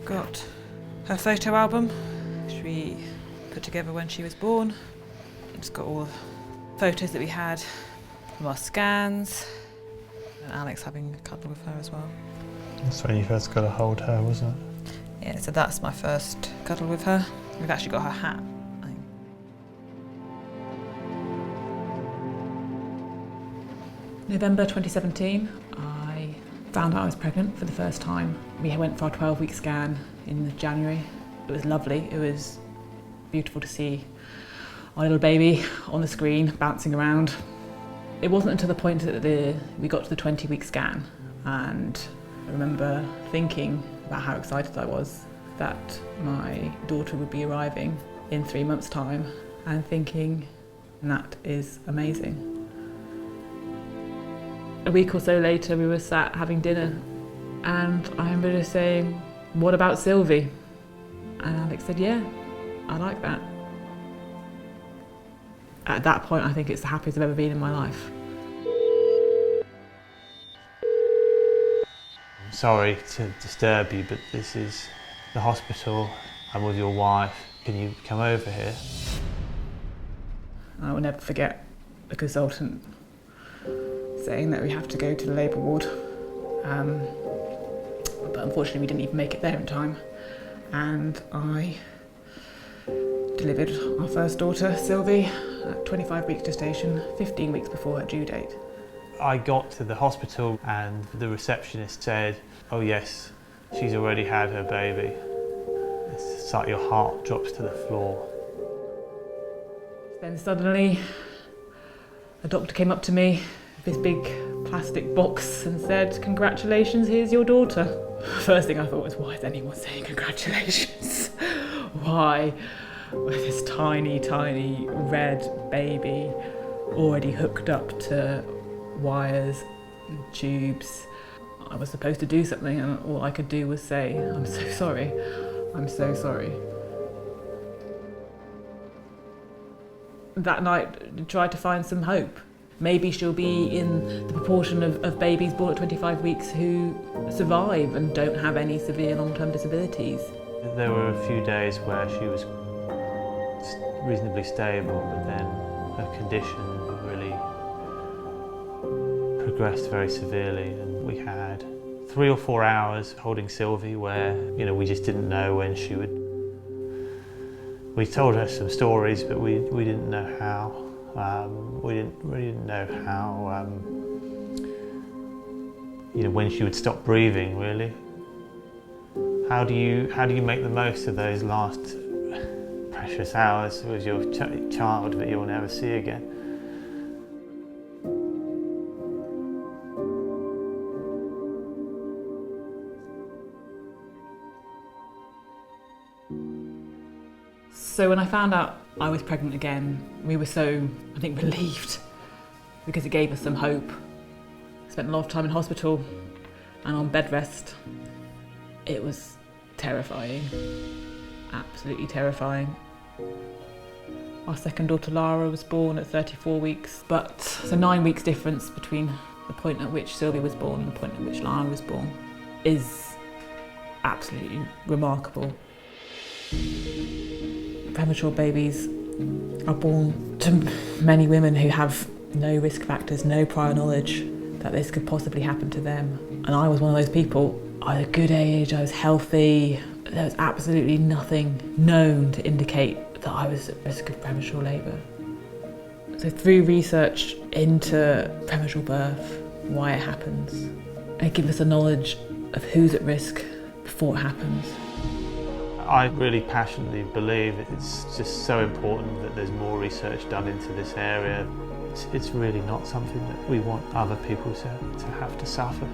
Got her photo album, which we put together when she was born. It's got all the photos that we had from our scans, and Alex having a cuddle with her as well. That's when you first got to hold her, wasn't it? Yeah, so that's my first cuddle with her. We've actually got her hat, I think. November 2017, I found out I was pregnant for the first time. We went for our 12-week scan in January. It was lovely. It was beautiful to see our little baby on the screen bouncing around. It wasn't until the point that we got to the 20-week scan, and I remember thinking about how excited I was that my daughter would be arriving in 3 months' time, and thinking, that is amazing. A week or so later, we were sat having dinner, and I remember just saying, "What about Sylvie?" And Alex said, "Yeah, I like that." At that point, I think it's the happiest I've ever been in my life. I'm sorry to disturb you, but this is the hospital. I'm with your wife. Can you come over here? I will never forget the consultant saying that we have to go to the labour ward. But unfortunately we didn't even make it there in time. And I delivered our first daughter, Sylvie, at 25 weeks gestation, 15 weeks before her due date. I got to the hospital and the receptionist said, "Oh yes, she's already had her baby." It's like your heart drops to the floor. Then suddenly a doctor came up to me with this big plastic box and said, "Congratulations, here's your daughter." First thing I thought was, why is anyone saying congratulations? Why? With this tiny, tiny red baby already hooked up to wires and tubes. I was supposed to do something, and all I could do was say, "I'm so sorry, I'm so sorry." That night, I tried to find some hope. Maybe she'll be in the proportion of babies born at 25 weeks who survive and don't have any severe long-term disabilities. There were a few days where she was reasonably stable, but then her condition really progressed very severely, and we had 3 or 4 hours holding Sylvie where, we just didn't know when she would. We told her some stories, but we didn't know how. We didn't know how, when she would stop breathing, really. How do you make the most of those last precious hours with your child that you'll never see again? So when I found out I was pregnant again, we were so, I think, relieved, because it gave us some hope. I spent a lot of time in hospital and on bed rest. It was terrifying, absolutely terrifying. Our second daughter Lara was born at 34 weeks, but so 9 weeks difference between the point at which Sylvie was born and the point at which Lara was born is absolutely remarkable. Premature babies are born to many women who have no risk factors, no prior knowledge that this could possibly happen to them. And I was one of those people. I was a good age, I was healthy. There was absolutely nothing known to indicate that I was at risk of premature labour. So through research into premature birth, why it happens, it gives us a knowledge of who's at risk before it happens. I really passionately believe it's just so important that there's more research done into this area. It's really not something that we want other people to have to suffer.